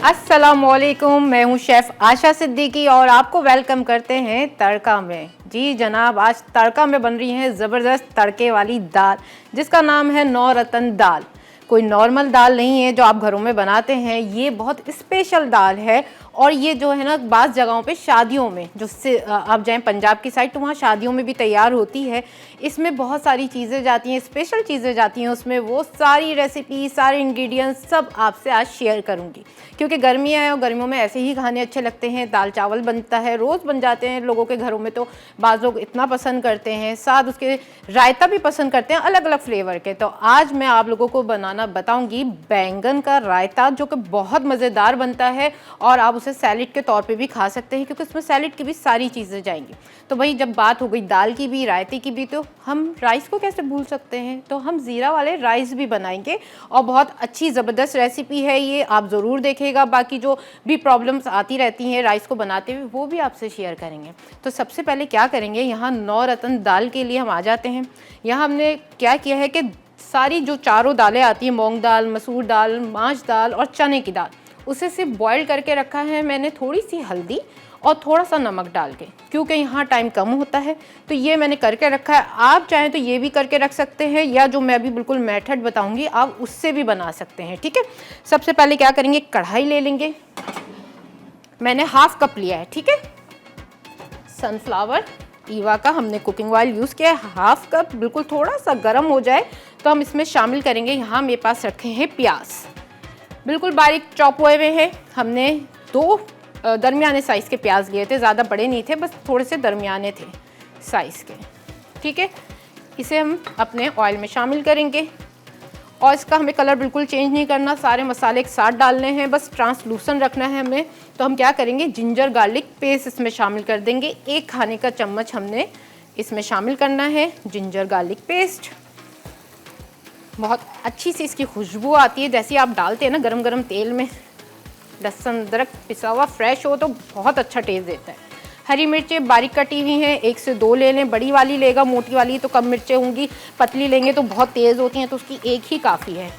अस्सलामुअलैकुम, मैं हूँ शेफ़ आशा सिद्दीकी और आपको वेलकम करते हैं तड़का में। जी जनाब, आज तड़का में बन रही है ज़बरदस्त तड़के वाली दाल जिसका नाम है नौ रत्न दाल। कोई नॉर्मल दाल नहीं है जो आप घरों में बनाते हैं, ये बहुत स्पेशल दाल है। और ये जो है ना, बाज़ जगहों पे शादियों में जो से आप जाएं पंजाब की साइड तो वहाँ शादियों में भी तैयार होती है। इसमें बहुत सारी चीज़ें जाती हैं, स्पेशल चीज़ें जाती हैं उसमें। वो सारी रेसिपी, सारे इंग्रेडिएंट्स सब आपसे आज शेयर करूँगी क्योंकि गर्मियाँ हैं और गर्मियों में ऐसे ही खाने अच्छे लगते हैं। दाल चावल बनता है, रोज़ बन जाते हैं लोगों के घरों में, तो बाज़ लोग इतना पसंद करते हैं, साथ उसके रायता भी पसंद करते हैं अलग अलग फ्लेवर के। तो आज मैं आप लोगों को बनाना बताऊंगी बैंगन का रायता जो कि बहुत मज़ेदार बनता है और आप उसे सैलेड के तौर पे भी खा सकते हैं क्योंकि उसमें सैलेड की भी सारी चीज़ें जाएंगी। तो भाई जब बात हो गई दाल की भी, रायते की भी, तो हम राइस को कैसे भूल सकते हैं। तो हम ज़ीरा वाले राइस भी बनाएंगे और बहुत अच्छी ज़बरदस्त रेसिपी है ये, आप ज़रूर देखेगा। बाकी जो भी प्रॉब्लम्स आती रहती हैं राइस को बनाते हुए वो भी आपसे शेयर करेंगे। तो सबसे पहले क्या करेंगे, यहाँ नौ रत्न दाल के लिए हम आ जाते हैं। यहाँ हमने क्या किया है कि सारी जो चारों दालें आती हैं, मूंग दाल, मसूर दाल, मांश दाल और चने की दाल, उसे सिर्फ बॉईल करके रखा है मैंने, थोड़ी सी हल्दी और थोड़ा सा नमक डाल के, क्योंकि यहाँ टाइम कम होता है तो ये मैंने करके रखा है। आप चाहें तो ये भी करके रख सकते हैं या जो मैं अभी बिल्कुल मेथड बताऊंगी आप उससे भी बना सकते हैं। ठीक है, सबसे पहले क्या करेंगे, कढ़ाई ले लेंगे। मैंने हाफ कप लिया है, ठीक है। सनफ्लावर ईवा का हमने कुकिंग ऑयल यूज़ किया है, हाफ कप। बिल्कुल थोड़ा सा गर्म हो जाए तो हम इसमें शामिल करेंगे, यहाँ मेरे पास रखे हैं प्याज, बिल्कुल बारीक चॉप हुए हुए हैं। हमने दो दरमियाने साइज़ के प्याज लिए थे, ज़्यादा बड़े नहीं थे, बस थोड़े से दरमियाने थे साइज़ के। ठीक है, इसे हम अपने ऑयल में शामिल करेंगे और इसका हमें कलर बिल्कुल चेंज नहीं करना, सारे मसाले एक साथ डालने हैं, बस ट्रांसलूसेंट रखना है हमें। तो हम क्या करेंगे, जिंजर गार्लिक पेस्ट इसमें शामिल कर देंगे। 1 खाने का चम्मच हमने इसमें शामिल करना है जिंजर गार्लिक पेस्ट। बहुत अच्छी सी इसकी खुशबू आती है, जैसे आप डालते हैं ना गरम गरम तेल में, लहसुन अदरक पिसा हुआ फ्रेश हो तो बहुत अच्छा टेस्ट देता है। हरी मिर्चें बारीक कटी हुई हैं, 1 से 2 ले लें, बड़ी वाली लेगा, मोटी वाली तो कम मिर्चें होंगी, पतली लेंगे तो बहुत तेज़ होती हैं तो उसकी 1 ही काफ़ी है।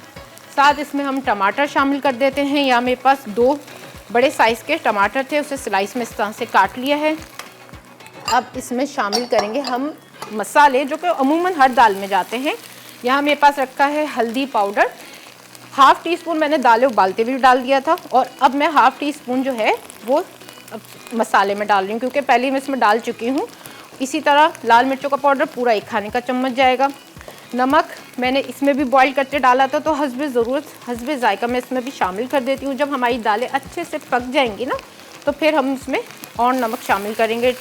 साथ इसमें हम टमाटर शामिल कर देते हैं। यहाँ मेरे पास 2 बड़े साइज़ के टमाटर थे, उसे स्लाइस में इस तरह से काट लिया है। अब इसमें शामिल करेंगे हम मसाले जो कि अमूमन हर दाल में जाते हैं। यहाँ मेरे पास रखा है हल्दी पाउडर, हाफ़ टी स्पून मैंने दालें उबालते हुए डाल दिया था और अब मैं हाफ़ टी स्पून जो है वो मसाले में डाल रही हूँ क्योंकि पहले मैं इसमें डाल चुकी हूँ। इसी तरह लाल मिर्चों का पाउडर पूरा 1 खाने का चम्मच जाएगा। नमक मैंने इसमें भी बॉईल करके डाला था तो हस्बे ज़रूरत, हस्बे जायका मैं इसमें भी शामिल कर देती हूँ। जब हमारी दालें अच्छे से पक जाएंगी ना तो फिर हम इसमें और नमक शामिल करेंगे।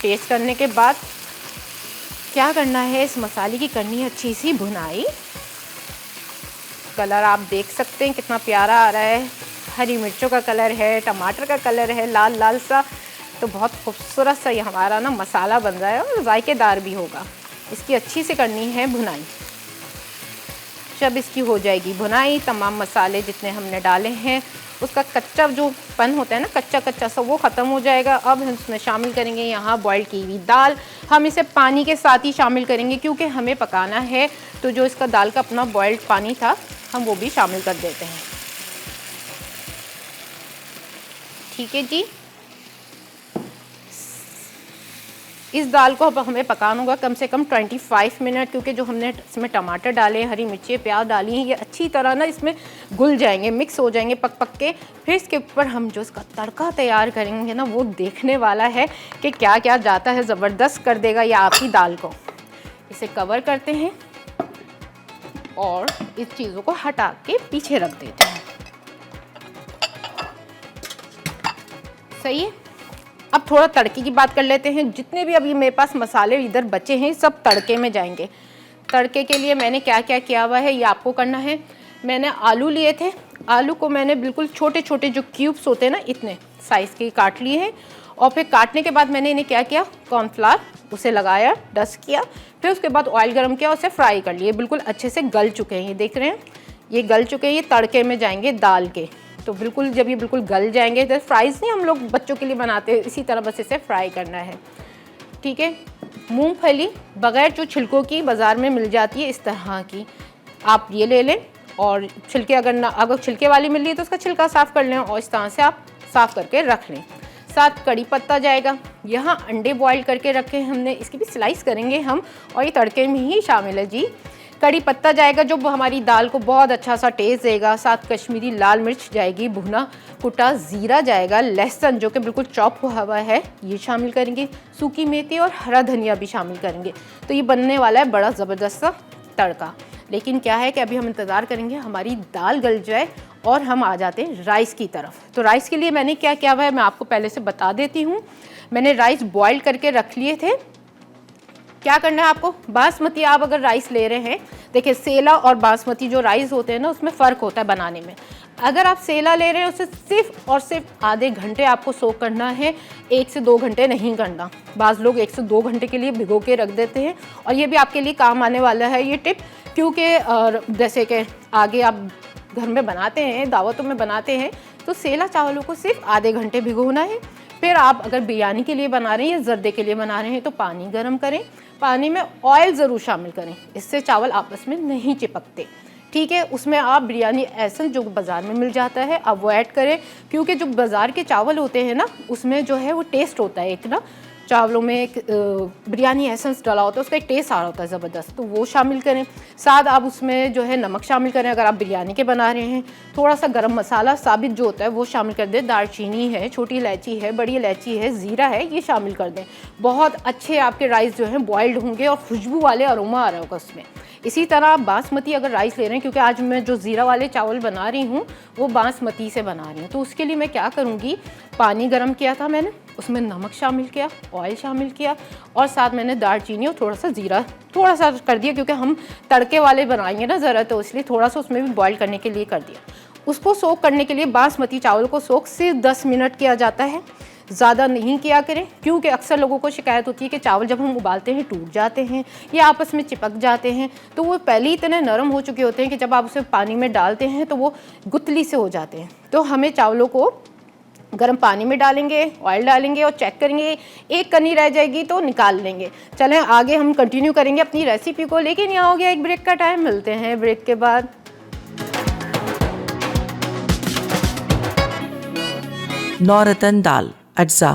टेस्ट करने के बाद क्या करना है, इस मसाले की करनी है अच्छी सी भुनाई। कलर आप देख सकते हैं कितना प्यारा आ रहा है, हरी मिर्चों का कलर है, टमाटर का कलर है, लाल लाल सा, तो बहुत खूबसूरत सा ये हमारा ना मसाला बन रहा है और जायकेदार भी होगा। इसकी अच्छी से करनी है भुनाई। जब इसकी हो जाएगी भुनाई, तमाम मसाले जितने हमने डाले हैं उसका कच्चा जो पन होता है ना, कच्चा कच्चा सा, वो ख़त्म हो जाएगा। अब हम इसमें शामिल करेंगे यहाँ बॉयल की हुई दाल। हम इसे पानी के साथ ही शामिल करेंगे क्योंकि हमें पकाना है, तो जो इसका दाल का अपना बॉयल्ड पानी था हम वो भी शामिल कर देते हैं। ठीक है जी, इस दाल को अब हमें पकाना होगा कम से कम 25 मिनट क्योंकि जो हमने इसमें टमाटर डाले, हरी मिर्ची, प्याज डाली हैं, ये अच्छी तरह ना इसमें घुल जाएंगे, मिक्स हो जाएंगे पक पक के। फिर इसके ऊपर हम जो इसका तड़का तैयार करेंगे ना, वो देखने वाला है कि क्या क्या जाता है, ज़बरदस्त कर देगा ये आपकी दाल को। इसे कवर करते हैं और इस चीज़ों को हटा के पीछे रख देते हैं। सही है, अब थोड़ा तड़के की बात कर लेते हैं। जितने भी अभी मेरे पास मसाले इधर बचे हैं सब तड़के में जाएंगे। तड़के के लिए मैंने क्या क्या किया हुआ है ये आपको करना है। मैंने आलू लिए थे, आलू को मैंने बिल्कुल छोटे छोटे जो क्यूब्स होते हैं ना, इतने साइज़ के काट लिए हैं। और फिर काटने के बाद मैंने इन्हें क्या किया, कॉर्नफ्लावर उसे लगाया, डस्ट किया, फिर उसके बाद ऑयल गर्म किया, उसे फ्राई कर लिए। बिल्कुल अच्छे से गल चुके हैं, ये देख रहे हैं, ये गल चुके हैं। ये तड़के में जाएंगे दाल के, तो बिल्कुल जब ये बिल्कुल गल जाएंगे, तो फ्राइज़ नहीं हम लोग बच्चों के लिए बनाते हैं, इसी तरह बस इसे फ्राई करना है। ठीक है, मूंगफली बगैर जो छिलकों की बाज़ार में मिल जाती है इस तरह की, आप ये ले लें। और छिलके अगर छिलके वाली मिल रही है तो उसका छिलका साफ़ कर लें और इस तरह से आप साफ़ करके रख लें। साथ कड़ी पत्ता जाएगा। यहाँ अंडे बॉईल करके रखे हमने, इसकी भी स्लाइस करेंगे हम और ये तड़के में ही शामिल है जी। कड़ी पत्ता जाएगा जो हमारी दाल को बहुत अच्छा सा टेस्ट देगा। साथ कश्मीरी लाल मिर्च जाएगी, भुना कुटा ज़ीरा जाएगा, लहसुन जो कि बिल्कुल चॉप हुआ है ये शामिल करेंगे, सूखी मेथी और हरा धनिया भी शामिल करेंगे। तो ये बनने वाला है बड़ा ज़बरदस्त सा तड़का। लेकिन क्या है कि अभी हम इंतज़ार करेंगे हमारी दाल गल जाए और हम आ जाते हैं राइस की तरफ। तो राइस के लिए मैंने क्या किया हुआ है मैं आपको पहले से बता देती हूँ। मैंने राइस बॉईल करके रख लिए थे। क्या करना है आपको, बासमती आप अगर राइस ले रहे हैं, देखिए सेला और बासमती जो राइस होते हैं ना उसमें फ़र्क होता है बनाने में। अगर आप सेला ले रहे हैं उसे सिर्फ और सिर्फ आधे घंटे आपको सोक करना है, 1 से 2 घंटे नहीं करना। बाज़ लोग 1 से 2 घंटे के लिए भिगो के रख देते हैं और ये भी आपके लिए काम आने वाला है ये टिप, क्योंकि जैसे कि आगे आप घर में बनाते हैं, दावतों में बनाते हैं, तो सेला चावलों को सिर्फ आधे घंटे भिगोना है। फिर आप अगर बिरयानी के लिए बना रहे हैं या जर्दे के लिए बना रहे हैं तो पानी गर्म करें, पानी में ऑयल ज़रूर शामिल करें, इससे चावल आपस में नहीं चिपकते। ठीक है, उसमें आप बिरयानी एसेंस जो बाज़ार में मिल जाता है अब वो ऐड करें, क्योंकि जो बाज़ार के चावल होते हैं ना उसमें जो है वो टेस्ट होता है एक ना, चावलों में एक बिरयानी एसेंस डाला होता है, उसका एक टेस्ट आ रहा होता है ज़बरदस्त, तो वो शामिल करें। साथ आप उसमें जो है नमक शामिल करें, अगर आप बिरयानी के बना रहे हैं। थोड़ा सा गरम मसाला साबित जो होता है वो शामिल कर दें, दालचीनी है, छोटी इलायची है, बड़ी इलायची है, ज़ीरा है, ये शामिल कर दें। बहुत अच्छे आपके राइस जो हैं बॉइल्ड होंगे और खुशबू वाले अरोमा आ रहा होगा उसमें। इसी तरह आप बासमती अगर राइस ले रहे हैं, क्योंकि आज मैं जो ज़ीरा वाले चावल बना रही हूँ वो बासमती से बना रही हूँ, तो उसके लिए मैं क्या करूँगी, पानी गर्म किया था मैंने, उसमें नमक शामिल किया, ऑयल शामिल किया और साथ मैंने दालचीनी और थोड़ा सा ज़ीरा थोड़ा सा कर दिया, क्योंकि हम तड़के वाले बनाएंगे ना ज़रा, तो इसलिए थोड़ा सा उसमें भी बॉईल करने के लिए कर दिया। उसको सोक करने के लिए बासमती चावल को सोक सिर्फ 10 मिनट किया जाता है, ज़्यादा नहीं किया करें, क्योंकि अक्सर लोगों को शिकायत होती है कि चावल जब हम उबालते हैं टूट जाते हैं या आपस में चिपक जाते हैं, तो वो पहले ही इतने नरम हो चुके होते हैं कि जब आप उसे पानी में डालते हैं तो वो गुठली से हो जाते हैं। तो हमें चावलों को गर्म पानी में डालेंगे, ऑयल डालेंगे और चेक करेंगे, एक कनी रह जाएगी तो निकाल लेंगे। चलें आगे हम कंटिन्यू करेंगे अपनी रेसिपी को, लेकिन यहाँ हो गया एक ब्रेक का टाइम, मिलते हैं ब्रेक के बाद। नौरतन दाल अज्जा: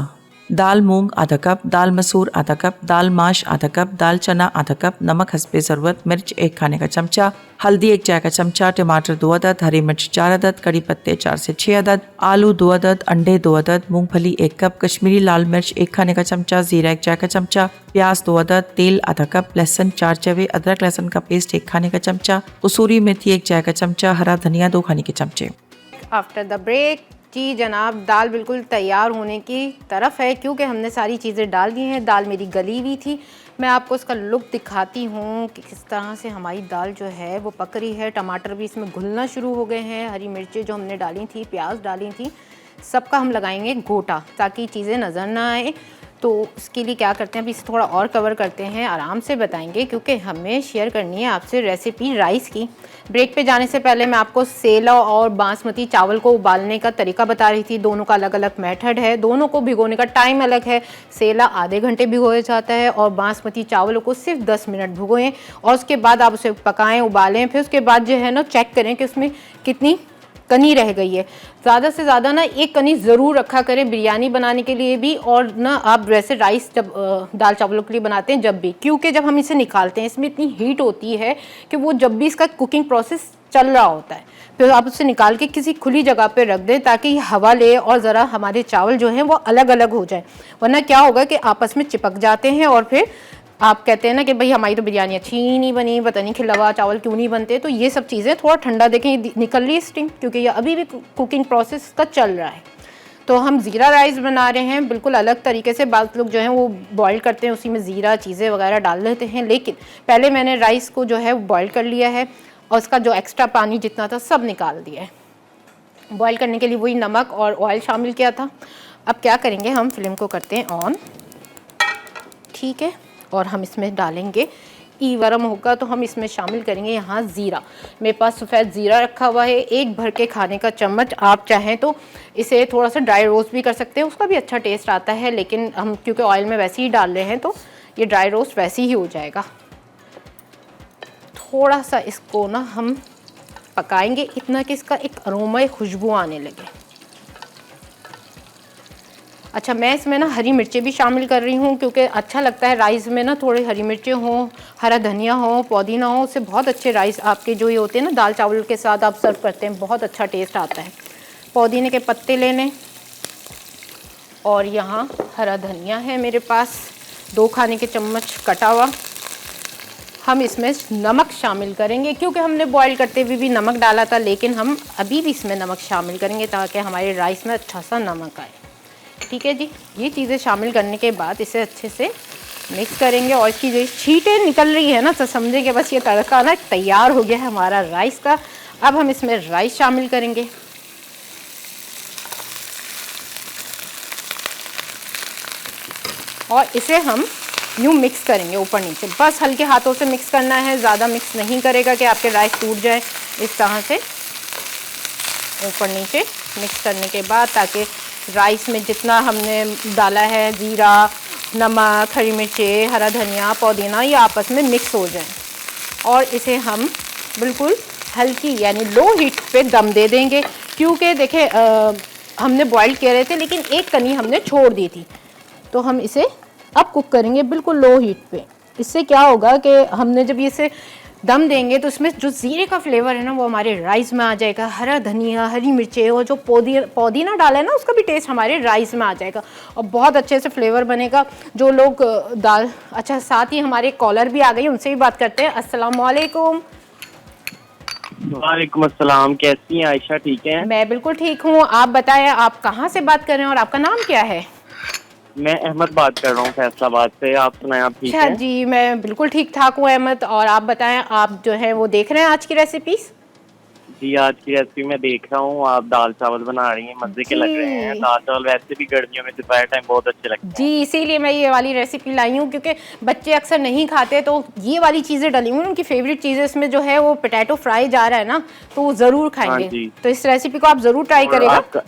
दाल मूंग आधा कप, दाल मसूर आधा कप, दाल माश आधा कप, दाल चना आधा कप, नमक हस्बे ज़रूरत, मिर्च 1 खाने का चमचा, हल्दी 1 चाय का चमचा, टमाटर 2 अदद, हरी मिर्च 4 अदद, कड़ी पत्ते 4 से 6 अदद, आलू 2 अदद, अंडे 2 अदद, मूंगफली 1 कप, कश्मीरी लाल मिर्च 1 खाने का चमचा, जीरा 1 चाय का चमचा, प्याज 2 अदद, तेल आधा कप, लहसुन 4 चवे, अदरक लहसुन का पेस्ट 1 खाने का चमचा, कसूरी मेथी 1 चाय का चमचा, हरा धनिया 2 खाने के चमचे। आफ्टर द ब्रेक जी जनाब, दाल बिल्कुल तैयार होने की तरफ है, क्योंकि हमने सारी चीज़ें डाल दी हैं। दाल मेरी गली हुई थी, मैं आपको इसका लुक दिखाती हूँ कि किस तरह से हमारी दाल जो है वो पक रही है। टमाटर भी इसमें घुलना शुरू हो गए हैं, हरी मिर्चें जो हमने डाली थी, प्याज डाली थी, सबका हम लगाएंगे गोटा ताकि चीज़ें नज़र ना आए। तो उसके लिए क्या करते हैं, अभी इसे थोड़ा और कवर करते हैं, आराम से बताएंगे, क्योंकि हमें शेयर करनी है आपसे रेसिपी राइस की। ब्रेक पे जाने से पहले मैं आपको सेला और बासमती चावल को उबालने का तरीका बता रही थी। दोनों का अलग अलग मेथड है, दोनों को भिगोने का टाइम अलग है। सेला आधे घंटे भिगोया जाता है और बासमती चावलों को सिर्फ 10 मिनट भिगोएं और उसके बाद आप उसे पकाएं, उबालें। फिर उसके बाद जो है ना चेक करें कि उसमें कितनी कनी रह गई है। ज़्यादा से ज़्यादा ना 1 कनी ज़रूर रखा करें बिरयानी बनाने के लिए भी, और ना आप वैसे राइस जब दाल चावलों के लिए बनाते हैं जब भी, क्योंकि जब हम इसे निकालते हैं इसमें इतनी हीट होती है कि वो जब भी इसका कुकिंग प्रोसेस चल रहा होता है, फिर आप उसे निकाल के किसी खुली जगह पे रख दें ताकि हवा ले और ज़रा हमारे चावल जो हैं वो अलग अलग हो जाए, वरना क्या होगा कि आपस में चिपक जाते हैं और फिर आप कहते हैं ना कि भाई हमारी तो बिरयानी अच्छी ही नहीं बनी, पता नहीं खिलवा चावल क्यों नहीं बनते। तो ये सब चीज़ें थोड़ा ठंडा देखें, निकल रही है स्टीम, क्योंकि ये अभी भी कुकिंग प्रोसेस का चल रहा है। तो हम ज़ीरा राइस बना रहे हैं बिल्कुल अलग तरीके से। बाज़ लोग जो हैं वो बॉईल करते हैं, उसी में ज़ीरा चीज़ें वगैरह डाल देते हैं, लेकिन पहले मैंने राइस को जो है बॉईल कर लिया है और उसका जो एक्स्ट्रा पानी जितना था सब निकाल दिया है। बॉईल करने के लिए वही नमक और ऑयल शामिल किया था। अब क्या करेंगे, हम फ्लेम को करते हैं ऑन, ठीक है, और हम इसमें डालेंगे, गरम होगा तो हम इसमें शामिल करेंगे यहाँ ज़ीरा। मेरे पास सफ़ेद ज़ीरा रखा हुआ है, 1 भर के खाने का चम्मच। आप चाहें तो इसे थोड़ा सा ड्राई रोस्ट भी कर सकते हैं, उसका भी अच्छा टेस्ट आता है, लेकिन हम क्योंकि ऑयल में वैसे ही डाल रहे हैं तो ये ड्राई रोस्ट वैसे ही हो जाएगा। थोड़ा सा इसको ना हम पकाएंगे इतना कि इसका एक अरोमा, खुशबू आने लगे। अच्छा, मैं इसमें ना हरी मिर्चें भी शामिल कर रही हूँ क्योंकि अच्छा लगता है राइस में ना थोड़ी हरी मिर्चें हों, हरा धनिया हो, पुदीना हो, उससे बहुत अच्छे राइस आपके जो ये होते हैं ना दाल चावल के साथ आप सर्व करते हैं, बहुत अच्छा टेस्ट आता है। पुदीने के पत्ते ले लें और यहाँ हरा धनिया है मेरे पास 2 खाने के चम्मच कटा हुआ। हम इसमें नमक शामिल करेंगे क्योंकि हमने बॉईल करते हुए भी नमक डाला था, लेकिन हम अभी भी इसमें नमक शामिल करेंगे ताकि हमारे राइस में अच्छा सा नमक आए। ठीक है जी, ये चीज़ें शामिल करने के बाद इसे अच्छे से मिक्स करेंगे और इसकी जो छींटें निकल रही है ना तो समझें कि बस ये तड़का ना तैयार हो गया है हमारा राइस का। अब हम इसमें राइस शामिल करेंगे। और इसे हम यूँ मिक्स करेंगे ऊपर नीचे, बस हल्के हाथों से मिक्स करना है, ज़्यादा मिक्स नहीं करेगा कि आपके राइस टूट जाए। इस तरह से ऊपर नीचे मिक्स करने के बाद ताकि राइस में जितना हमने डाला है जीरा, नमक, हरी मिर्चें, हरा धनिया, पुदीना, ये आपस में मिक्स हो जाए। और इसे हम बिल्कुल हल्की यानी लो हीट पे दम दे देंगे क्योंकि देखें हमने बॉईल किए रहे थे लेकिन एक कनी हमने छोड़ दी थी, तो हम इसे अब कुक करेंगे बिल्कुल लो हीट पे। इससे क्या होगा कि हमने जब इसे दम देंगे तो इसमें जो ज़ीरे का फ्लेवर है ना वो हमारे राइस में आ जाएगा, हरा धनिया, हरी मिर्चें और जो पुदीना डाला है ना उसका भी टेस्ट हमारे राइस में आ जाएगा और बहुत अच्छे से फ्लेवर बनेगा। जो लोग दाल, अच्छा साथ ही हमारे कॉलर भी आ गई, उनसे भी बात करते हैं। अस्सलाम वालेकुम। वालेकुम अस्सलाम, कैसी हैं आयशा? ठीक है, मैं बिल्कुल ठीक हूँ, आप बताएं आप कहाँ से बात कर रहे हैं और आपका नाम क्या है? मैं अहमद बात कर रहा हूँ फैसलाबाद से। आप सुनाएं, आप ठीक अच्छा हैं? जी, मैं बिल्कुल ठीक ठाक हूँ अहमद। और आप बताएं आप जो है वो देख रहे हैं आज की रेसिपीज़? जी, आज की रेसिपी मैं देख रहा हूँ, आप दाल चावल बना रही हैं, मज़े के लग रहे हैं। जी दाल चावल वैसे भी गर्मियों में दोपहर टाइम बहुत अच्छे लगते हैं। जी, इसीलिए मैं ये वाली रेसिपी लाई हूँ क्योंकि बच्चे अक्सर नहीं खाते, तो ये वाली चीज़ें डली हुई, उनकी फेवरेट चीज़ें इसमें जो है वो पोटैटो फ्राई जा रहा है ना, तो वो ज़रूर हाँ खाएंगे। जी। तो इस रेसिपी को आप ज़रूर ट्राई और करेगा।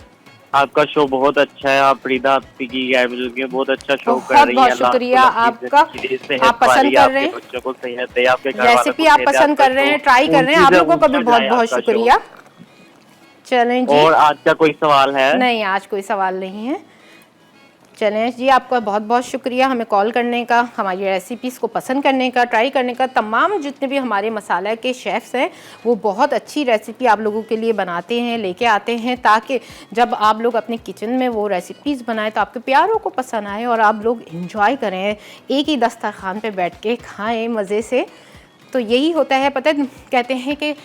आपका शो बहुत अच्छा है, आप फरीदा आपकी की बहुत अच्छा शो कर बहुत रही बहुत हैं। शुक्रिया आपका, सेहत आप पसंद वाली, कर रहे आपके हैं बच्चों को सेहत दे, आपके घर वालों रेसिपी, को आप सेहत दे, पसंद आपका कर रहे हैं, शो ट्राई कर रहे हैं, आप ऊंची से लोगों का भी ऊंचा बहुत जाए बहुत आपका शो। शुक्रिया। चलें जी। और आज का कोई सवाल है? नहीं, आज कोई सवाल नहीं है। चलें जी, आपका बहुत बहुत शुक्रिया हमें कॉल करने का, हमारी रेसिपीज़ को पसंद करने का, ट्राई करने का। तमाम जितने भी हमारे मसाला के शेफ़्स हैं वो बहुत अच्छी रेसिपी आप लोगों के लिए बनाते हैं, लेके आते हैं, ताकि जब आप लोग अपने किचन में वो रेसिपीज़ बनाएं तो आपके प्यारों को पसंद आए और आप लोग इंजॉय करें, एक ही दस्तरखान पे बैठ के खाएं मज़े से। तो यही होता है, पता है कहते हैं कि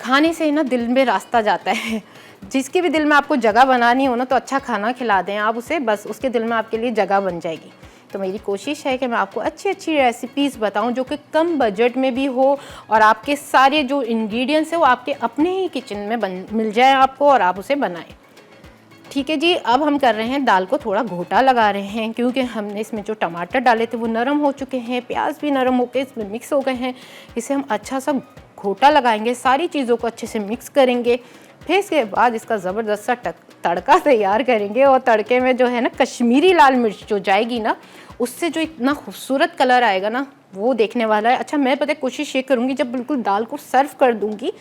खाने से ना दिल में रास्ता जाता है। जिसके भी दिल में आपको जगह बनानी हो ना तो अच्छा खाना खिला दें आप उसे, बस उसके दिल में आपके लिए जगह बन जाएगी। तो मेरी कोशिश है कि मैं आपको अच्छी अच्छी रेसिपीज़ बताऊं जो कि कम बजट में भी हो और आपके सारे जो इंग्रेडिएंट्स हैं वो आपके अपने ही किचन में मिल जाए आपको और आप उसे बनाएं। ठीक है जी, अब हम कर रहे हैं दाल को थोड़ा घोटा लगा रहे हैं क्योंकि हमने इसमें जो टमाटर डाले थे वो नरम हो चुके हैं, प्याज भी नरम होकर इसमें मिक्स हो गए हैं। इसे हम अच्छा सा घोटा लगाएंगे, सारी चीज़ों को अच्छे से मिक्स करेंगे, फिर इसके बाद इसका ज़बरदस्त सा तड़का तैयार करेंगे। और तड़के में जो है ना कश्मीरी लाल मिर्च जो जाएगी ना, उससे जो इतना खूबसूरत कलर आएगा ना वो देखने वाला है। अच्छा, मैं पता है कोशिश ये करूँगी जब बिल्कुल दाल को सर्व कर दूँगी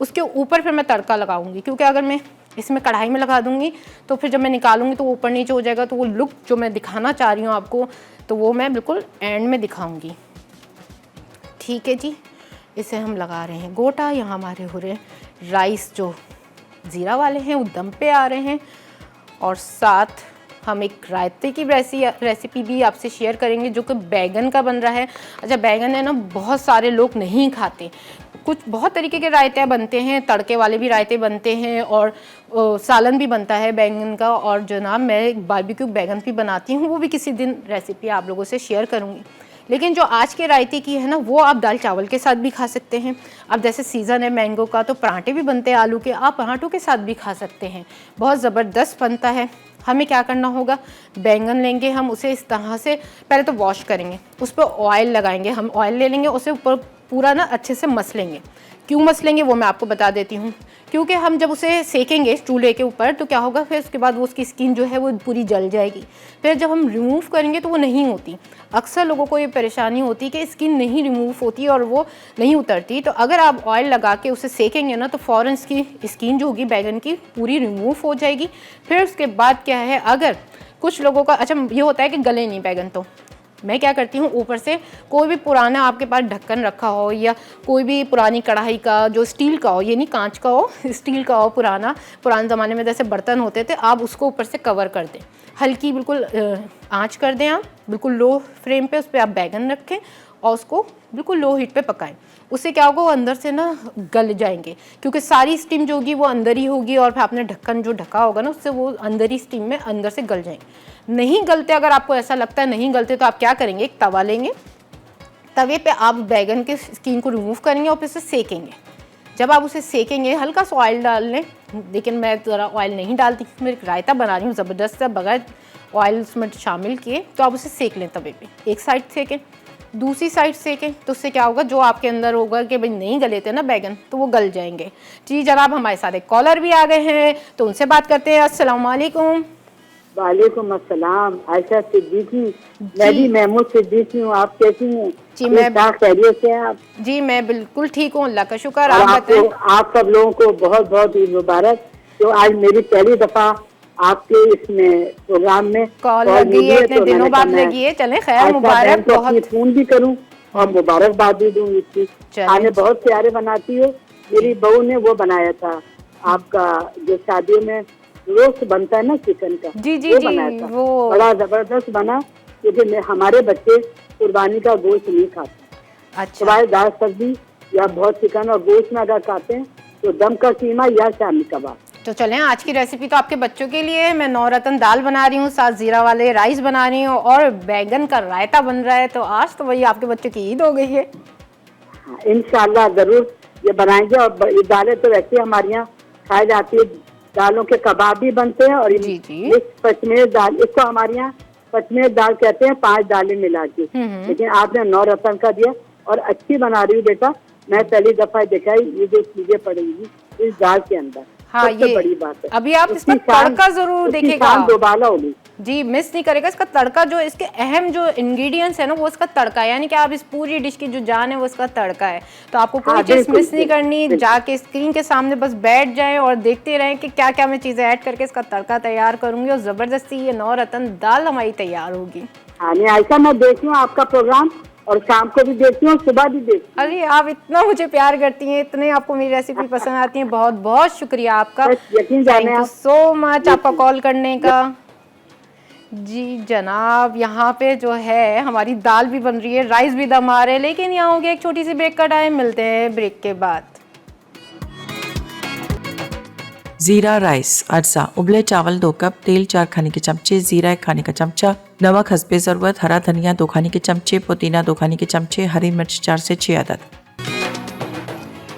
उसके ऊपर फिर मैं तड़का लगाऊंगी, क्योंकि अगर मैं इसमें कढ़ाई में लगा दूंगी तो फिर जब मैं निकालूंगी तो ऊपर नीचे हो जाएगा, तो वो लुक जो मैं दिखाना चाह रही हूँ आपको तो वो मैं बिल्कुल एंड में दिखाऊंगी। ठीक है जी, इसे हम लगा रहे हैं गोटा। यहाँ हमारे हो रहे राइस जो ज़ीरा वाले हैं वो दम पे आ रहे हैं और साथ हम एक रायते की रेसिपी भी आपसे शेयर करेंगे जो कि बैगन का बन रहा है। अच्छा, बैगन है ना बहुत सारे लोग नहीं खाते, कुछ बहुत तरीके के रायते बनते हैं, तड़के वाले भी रायते बनते हैं और सालन भी बनता है बैंगन का। और जनाब मैं बारबेक्यू बैगन भी बनाती हूँ, वो भी किसी दिन रेसिपी आप लोगों से शेयर करूँगी। लेकिन जो आज के रायते की है ना वो आप दाल चावल के साथ भी खा सकते हैं। अब जैसे सीज़न है मैंगो का तो पराठे भी बनते हैं आलू के, आप पराठों के साथ भी खा सकते हैं, बहुत ज़बरदस्त बनता है। हमें क्या करना होगा, बैंगन लेंगे हम, उसे इस तरह से पहले तो वॉश करेंगे, उस पर ऑयल लगाएंगे, हम ऑयल ले लेंगे, उसे ऊपर पूरा ना अच्छे से मसलेंगे। क्यों मसलेंगे वो मैं आपको बता देती हूँ। क्योंकि हम जब उसे सेकेंगे चूल्हे के ऊपर तो क्या होगा, फिर उसके बाद वो उसकी स्किन जो है वो पूरी जल जाएगी। फिर जब हम रिमूव करेंगे तो वो नहीं होती। अक्सर लोगों को ये परेशानी होती है कि स्किन नहीं रिमूव होती और वो नहीं उतरती। तो अगर आप ऑयल लगा के उसे सेकेंगे ना तो फ़ौरन इसकी स्किन जो होगी बैगन की पूरी रिमूव हो जाएगी। फिर उसके बाद क्या है, अगर कुछ लोगों का अच्छा ये होता है कि गले नहीं बैगन, तो मैं क्या करती हूँ, ऊपर से कोई भी पुराना आपके पास ढक्कन रखा हो या कोई भी पुरानी कढ़ाई का जो स्टील का हो, ये नहीं कांच का हो, स्टील का हो, पुराने ज़माने में जैसे बर्तन होते थे, आप उसको ऊपर से कवर कर दें। हल्की बिल्कुल आंच कर दें, आप बिल्कुल लो फ्लेम पे उस पर आप बैगन रखें और उसको बिल्कुल लो हीट पे पकाएं। उससे क्या होगा, वो अंदर से ना गल जाएंगे, क्योंकि सारी स्टीम जो होगी वो अंदर ही होगी और फिर आपने ढक्कन जो ढका होगा ना उससे वो अंदर ही स्टीम में अंदर से गल जाएंगे। नहीं गलते, अगर आपको ऐसा लगता है नहीं गलते, तो आप क्या करेंगे, एक तवा लेंगे, तवे पे आप बैगन के स्किन को रिमूव करेंगे और फिर से सेकेंगे। जब आप उसे सेकेंगे हल्का सा ऑयल डाल लें, लेकिन मैं ज़रा ऑयल नहीं डालती क्योंकि मैं रायता बना रही हूँ ज़बरदस्त सा बगैर ऑयल उसमें शामिल किए। तो आप उसे सेक लें तवे पे, एक साइड सेकें, दूसरी साइड सेकें, तो उससे क्या होगा, जो आपके अंदर होगा कि भाई नहीं गले थे ना बैगन, तो वो गल जाएंगे। जी जनाब, हमारे साथ एक कॉलर भी आ गए हैं तो उनसे बात करते हैं। अस्सलाम वालेकुम। वालेकुम अस्सलाम। आयशा सिद्दीकी, मैं भी महमूद सिद्दीकी हूँ। आप कैसी हैं? जी मैं खैरियत से हैं आप? जी मैं बिल्कुल ठीक हूँ, अल्लाह का शुक्र। और आप बताएं। आप सब लोगों को बहुत बहुत ईद मुबारक। तो आज मेरी पहली दफा आपके इसमें प्रोग्राम में कॉल लगी है, इतने दिनों बाद लगी है। चले खैर, मुबारक बहुत। फोन भी करूँ और मुबारकबाद भी दूँ इसकी। खाने बहुत प्यारे बनाती हो। मेरी बहू ने वो बनाया था आपका जो शादियों में रोस्ट बनता है ना चिकन का, जी जी वो जी, बनाया था। वो बड़ा जबरदस्त बना, क्योंकि हमारे बच्चे कुर्बानी का गोश्त नहीं खाते। अच्छा, दाल सब्जी या बहुत चिकन और गोश्त में अगर खाते हैं तो दम का कीमा या शामी कबाब। तो चलें, आज की रेसिपी तो आपके बच्चों के लिए है। मैं नौरतन दाल बना रही हूँ, साथ जीरा वाले राइस बना रही हूँ और बैगन का रायता बन रहा है। तो आज तो वही आपके बच्चों की ईद हो गई है। हाँ, इंशाल्लाह जरूर ये बनाएंगे। और ये दालें तो वैसे हमारे यहाँ खाई जाती है, दालों के कबाब भी बनते हैं। और जी जी, इस पचमेर दाल, इसको हमारे यहाँ पचमेर दाल कहते हैं, 5 दालें मिला के। लेकिन आपने 9 रतन का दिया और अच्छी बना रही हूँ बेटा। मैं पहली दफा देखा ये जो चीजें पड़ेगी इस दाल के अंदर। हाँ, ये बड़ी बात है। अभी आप इसका तड़का जरूर देखिएगा, दोबारा होगी जी, मिस नहीं करेगा इसका तड़का। जो इसके अहम जो इंग्रेडिएंट्स है ना वो इसका तड़का है, यानी कि आप इस पूरी डिश की जो जान है वो इसका तड़का है। तो आपको कोई चीज़ मिस नहीं करनी, जाके स्क्रीन के सामने बस बैठ जाएं और देखते रहें कि क्या क्या मैं चीज़ें ऐड करके इसका तड़का तैयार करूंगी और ज़बरदस्ती ये 9 रतन दाल हमारी तैयार होगी। हाँ, ऐसा मैं देखती हूँ आपका प्रोग्राम, और शाम को भी देखती हूँ, सुबह भी देखती हूँ। अरे आप इतना मुझे प्यार करती हैं, इतने आपको मेरी रेसिपी पसंद आती है, बहुत बहुत शुक्रिया आपका। यकीन जाने थैंक यू सो मच आपका कॉल करने का। जी जनाब, यहाँ पे जो है हमारी दाल भी बन रही है, राइस भी दम आ रहे हैं, लेकिन यहाँ हो गया एक छोटी सी ब्रेक का टाइम। मिलते हैं ब्रेक के बाद। जीरा राइस अरसा, उबले चावल 2 कप, तेल 4 खाने के चमचे, जीरा 1 खाने का चमचा, नमक हस्बे ज़रूरत, हरा धनिया 2 खाने के चमचे, पुदीना 2 खाने के चमचे, हरी मिर्च 4 से 6 अदद।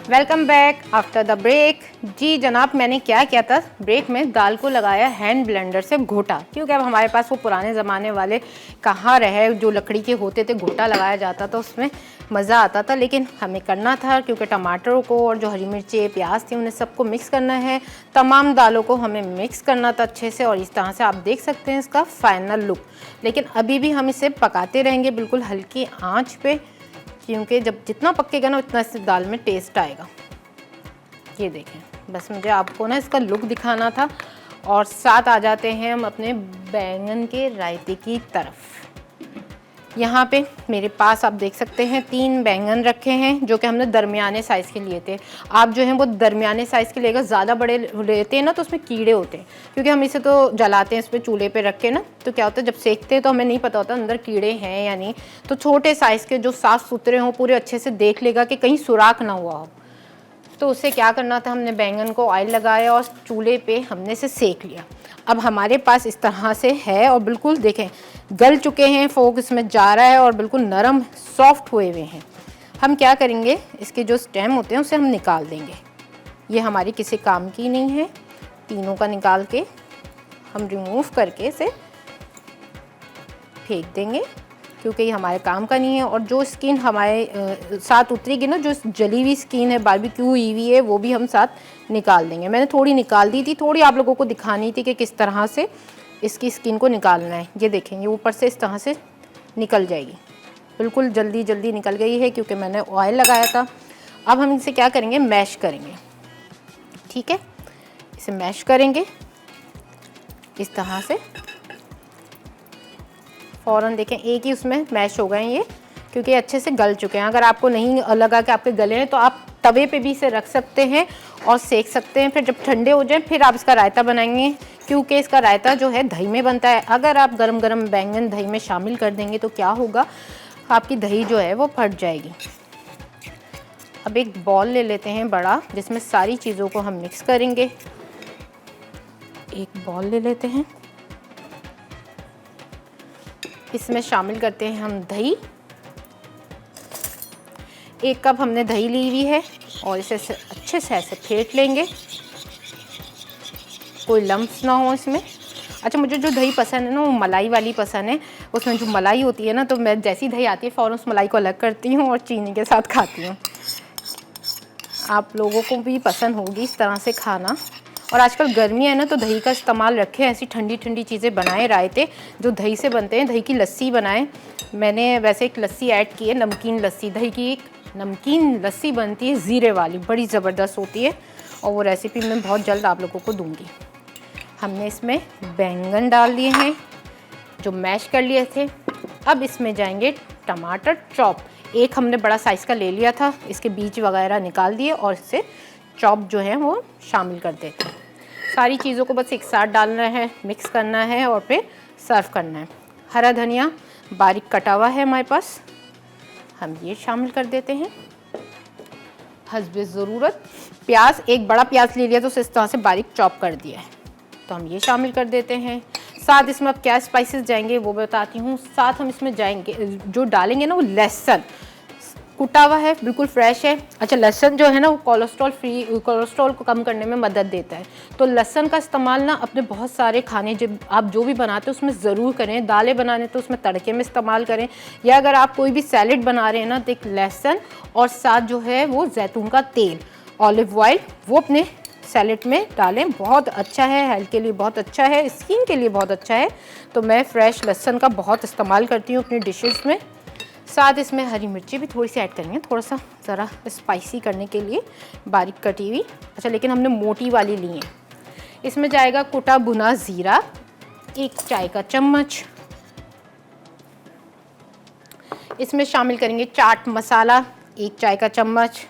Welcome back after the break. जी जनाब, मैंने क्या किया था ब्रेक में, दाल को लगाया हैंड ब्लेंडर से घोटा, क्योंकि अब हमारे पास वो पुराने ज़माने वाले कहाँ रहे जो लकड़ी के होते थे, घोटा लगाया जाता था, उसमें मज़ा आता था। लेकिन हमें करना था क्योंकि टमाटरों को और जो हरी मिर्चें प्याज थी उन्हें सबको मिक्स करना है, तमाम दालों को हमें मिक्स करना था अच्छे से। और इस तरह से आप देख सकते हैं इसका फाइनल लुक। लेकिन अभी भी हम इसे पकाते रहेंगे बिल्कुल हल्की आँच पे, क्योंकि जब जितना पकेगा ना उतना इस दाल में टेस्ट आएगा। ये देखें, बस मुझे आपको ना इसका लुक दिखाना था। और साथ आ जाते हैं हम अपने बैंगन के रायते की तरफ। यहाँ पे मेरे पास आप देख सकते हैं 3 बैंगन रखे हैं, जो कि हमने दरमियाने साइज़ के लिए थे। आप जो हैं वो दरमियाने साइज़ के लेकर, ज़्यादा बड़े लेते हैं ना तो उसमें कीड़े होते हैं, क्योंकि हम इसे तो जलाते हैं इस पर चूल्हे पे रख के ना, तो क्या होता है जब सेकते हैं तो हमें नहीं पता होता अंदर कीड़े हैं या नहीं। तो छोटे साइज़ के जो साफ़ सुथरे हों, पूरे अच्छे से देख लेगा कि कहीं सुराख ना हुआ हो। तो उससे क्या करना था, हमने बैंगन को ऑयल लगाया और चूल्हे पे हमने इसे सेक लिया। अब हमारे पास इस तरह से है और बिल्कुल देखें गल चुके हैं, फोक इसमें जा रहा है और बिल्कुल नरम सॉफ्ट हुए हुए हैं। हम क्या करेंगे, इसके जो स्टेम होते हैं उसे हम निकाल देंगे। ये हमारी किसी काम की नहीं है। तीनों का निकाल के हम रिमूव करके इसे फेंक देंगे। क्योंकि ये हमारे काम का नहीं है। और जो स्किन हमारे साथ उतरेगी ना, जो जली हुई स्किन है, बारबेक्यू हुई हुई है, वो भी हम साथ निकाल देंगे। मैंने थोड़ी निकाल दी थी, थोड़ी आप लोगों को दिखानी थी कि किस तरह से इसकी स्किन को निकालना है। ये देखेंगे ऊपर से इस तरह से निकल जाएगी, बिल्कुल जल्दी जल्दी निकल गई है क्योंकि मैंने ऑयल लगाया था। अब हम इसे क्या करेंगे, मैश करेंगे। ठीक है, इसे मैश करेंगे इस तरह से। फ़ौरन देखें एक ही उसमें मैश हो गए ये, क्योंकि अच्छे से गल चुके हैं। अगर आपको नहीं लगा कि आपके गले हैं तो आप तवे पे भी इसे रख सकते हैं और सेक सकते हैं। फिर जब ठंडे हो जाएं फिर आप इसका रायता बनाएंगे, क्योंकि इसका रायता जो है दही में बनता है। अगर आप गरम गरम बैंगन दही में शामिल कर देंगे तो क्या होगा, आपकी दही जो है वो फट जाएगी। अब एक बॉल ले लेते हैं बड़ा, जिसमें सारी चीज़ों को हम मिक्स करेंगे। एक बॉल ले लेते हैं, इसमें शामिल करते हैं हम दही। 1 कप हमने दही ली हुई है और इसे अच्छे से ऐसे फेंट लेंगे, कोई लम्प्स ना हो इसमें। अच्छा, मुझे जो दही पसंद है ना वो मलाई वाली पसंद है। उसमें जो मलाई होती है ना, तो मैं जैसी दही आती है फ़ौरन उस मलाई को अलग करती हूँ और चीनी के साथ खाती हूँ। आप लोगों को भी पसंद होगी इस तरह से खाना। और आजकल गर्मी है ना, तो दही का इस्तेमाल रखें, ऐसी ठंडी ठंडी चीज़ें बनाएं। रायते जो दही से बनते हैं, दही की लस्सी बनाएं। मैंने वैसे एक लस्सी ऐड की है, नमकीन लस्सी। दही की एक नमकीन लस्सी बनती है ज़ीरे वाली, बड़ी ज़बरदस्त होती है, और वो रेसिपी मैं बहुत जल्द आप लोगों को दूंगी। हमने इसमें बैंगन डाल दिए हैं जो मैश कर लिए थे। अब इसमें जाएंगे टमाटर चॉप। एक हमने बड़ा साइज़ का ले लिया था, इसके बीज वगैरह निकाल दिए और इससे चॉप जो है वो शामिल कर देते हैं। सारी चीज़ों को बस एक साथ डालना है, मिक्स करना है और फिर सर्व करना है। हरा धनिया बारीक कटा हुआ है हमारे पास, हम ये शामिल कर देते हैं। हस्बे ज़रूरत प्याज, एक बड़ा प्याज ले लिया तो उसे इस तरह से बारीक चॉप कर दिया है, तो हम ये शामिल कर देते हैं। साथ इसमें अब क्या स्पाइसेस जाएंगे वो बताती हूँ। साथ हम इसमें जाएंगे, जो डालेंगे ना वो लहसुन कुटा हुआ है, बिल्कुल फ्रेश है। अच्छा, लहसुन जो है ना वो कोलेस्ट्रॉल को कम करने में मदद देता है, तो लहसुन का इस्तेमाल ना अपने बहुत सारे खाने जब आप जो भी बनाते हैं उसमें ज़रूर करें। दालें बनाने तो उसमें तड़के में इस्तेमाल करें, या अगर आप कोई भी सैलेड बना रहे हैं ना, तो एक लहसुन और साथ जो है वो जैतून का तेल, ऑलिव ऑयल, वो अपने सैलेड में डालें। बहुत अच्छा है, हेल्थ के लिए बहुत अच्छा है, स्किन के लिए बहुत अच्छा है। तो मैं फ्रेश लहसुन का बहुत इस्तेमाल करती हूँ अपनी डिशेस में। साथ इसमें हरी मिर्ची भी थोड़ी सी ऐड करेंगे, थोड़ा सा ज़रा स्पाइसी करने के लिए, बारीक कटी हुई। अच्छा, लेकिन हमने मोटी वाली ली है। इसमें जाएगा कुटा भुना ज़ीरा 1 चाय का चम्मच। इसमें शामिल करेंगे चाट मसाला 1 चाय का चम्मच,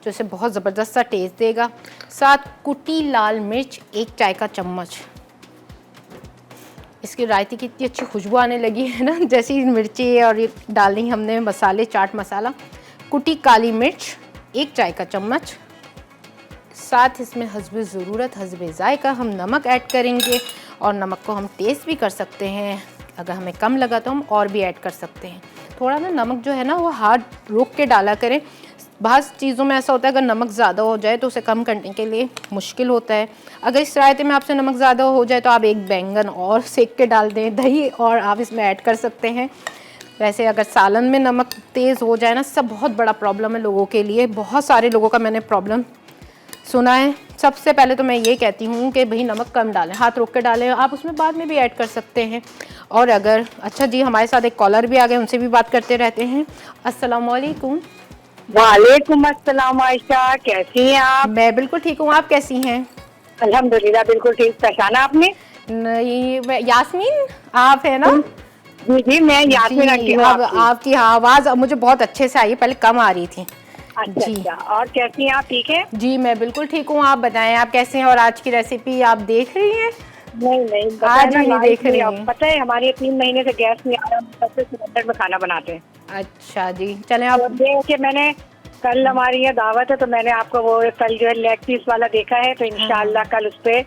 जो इसे बहुत ज़बरदस्त सा टेस्ट देगा। साथ कुटी लाल मिर्च 1 चाय का चम्मच। इसकी रायते की इतनी अच्छी खुशबू आने लगी है ना, जैसी मिर्ची और ये डाल दी हमने मसाले, चाट मसाला। कुटी काली मिर्च 1 चाय का चम्मच। साथ इसमें हस्बे ज़रूरत, हस्बे ज़ायका हम नमक ऐड करेंगे, और नमक को हम टेस्ट भी कर सकते हैं। अगर हमें कम लगा तो हम और भी ऐड कर सकते हैं। थोड़ा ना नमक जो है ना वो हाथ रोक के डाला करें। बहुत चीज़ों में ऐसा होता है अगर नमक ज़्यादा हो जाए तो उसे कम करने के लिए मुश्किल होता है। अगर इस रायते में आपसे नमक ज़्यादा हो जाए तो आप एक बैंगन और सेक के डाल दें, दही और आप इसमें ऐड कर सकते हैं। वैसे अगर सालन में नमक तेज़ हो जाए ना, सब बहुत बड़ा प्रॉब्लम है लोगों के लिए। बहुत सारे लोगों का मैंने प्रॉब्लम सुना है। सबसे पहले तो मैं ये कहती हूँ कि भाई नमक कम डालें, हाथ रोक के डालें। आप उसमें बाद में भी ऐड कर सकते हैं। और अगर अच्छा जी, हमारे साथ एक कॉलर भी आ गए, उनसे भी बात करते रहते हैं। अस्सलाम वालेकुम। वालेकुम अस्सलाम आयशा, कैसी हैं आप? मैं बिल्कुल ठीक हूँ, आप कैसी हैं? अल्हम्दुलिल्लाह बिल्कुल ठीक। पहचाना आपने? नहीं, यास्मीन आप है ना? जी जी, मैं यास्मीन आंटी हूँ। आपकी हाँ आवाज़ अब मुझे बहुत अच्छे से आई, पहले कम आ रही थी। अच्छा जी। अच्छा, और कैसी हैं आप? ठीक है जी, मैं बिल्कुल ठीक हूँ, आप बताएं आप कैसे हैं? और आज की रेसिपी आप देख रही हैं? नहीं, आज भी नहीं देख रही हैं। पता है हमारे 3 महीने से गैस नहीं आ रहा, सबसे सिलेंडर में खाना बनाते हैं। अच्छा जी, चलें आप। कि मैंने कल हमारी ये दावत है, तो मैंने आपको वो कल जो है लेग पीस वाला देखा है, तो इंशाल्लाह कल उस पे